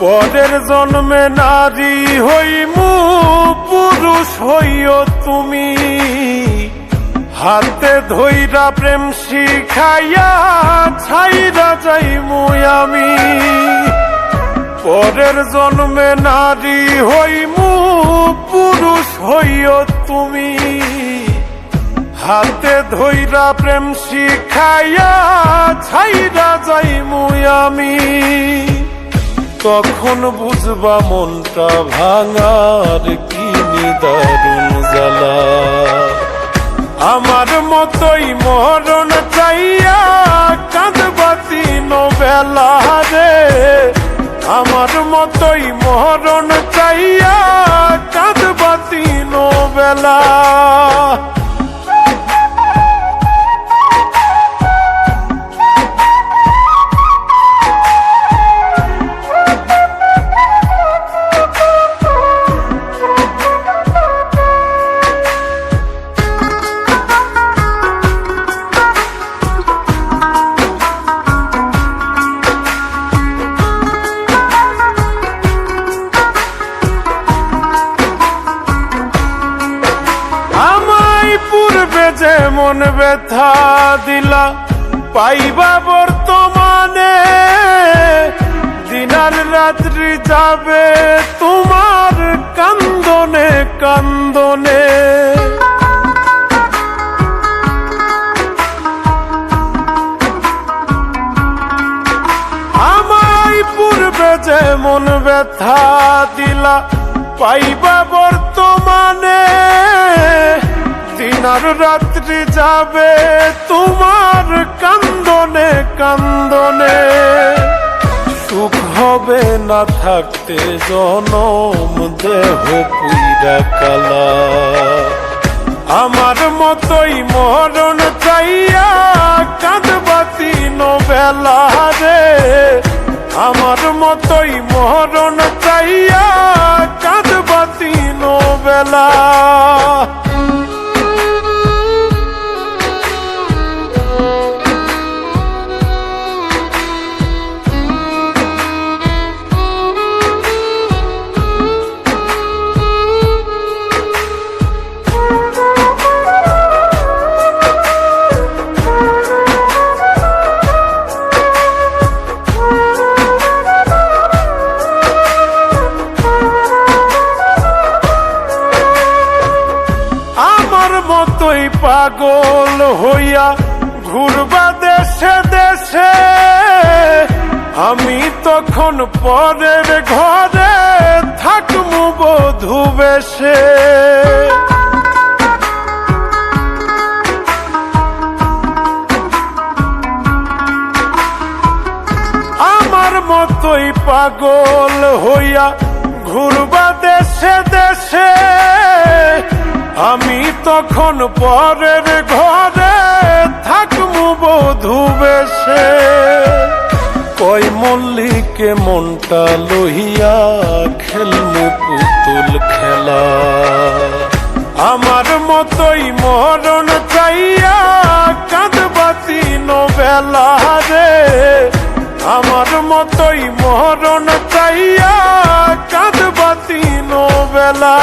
পরের জন্মে নারী হইমু পুরুষ হইও তুমি, হাতে ধইরা প্রেম শিখাইয়া ছাইরা যাইমু আমি। পরের জন্মে নারী হইমু পুরুষ হইও তুমি, হাতে ধইরা প্রেম শিখাইয়া ছাইরা যাইমু আমি। তখন বুঝবা মনটা ভাঙার কি নিদারুণ জ্বালা। আমার মতোই মরণ চাইয়া কাঁদবা দিন বেলা রে, আমার মতোই মরণ চাইয়া কাঁদবা দিন বেলা। যেমন ব্যথা দিলা পাইবা বর্তমানে, দিনার রাত্রি যাবে তোমার কান্দনে কান্দনে। আমায় পূর্বে যেমন ব্যথা দিলা পাইবা বর্তমানে, দিনার রাত্রি যাবে তোমার কান্দনে কান্দনে। সুখ হবে না থাকতে জনম দেহ পুইরা কালা। আমার মতোই মরণ চাইয়া কাঁদবা দিন বেলা রে, আমার মতোই মরণ চাইয়া কাঁদবা দিন বেলা। মতোই পাগল হইয়া ঘুরবা দেশে দেশে, আমি তখন পরের ঘরে থাকমু বধূ বেশে। আমার মতোই পাগল হইয়া ঘুরবা দেশে দেশে, আমি তখন পরের ঘরে থাকমু বধূ বেশে। কই মল্লিকে মনটা লইয়া খেলমু পুতুল খেলা। আমার মতোই মরণ চাইয়া কাঁদবা দিন বেলা রে, আমার মতোই মরণ চাইয়া কাঁদবা দিন বেলা।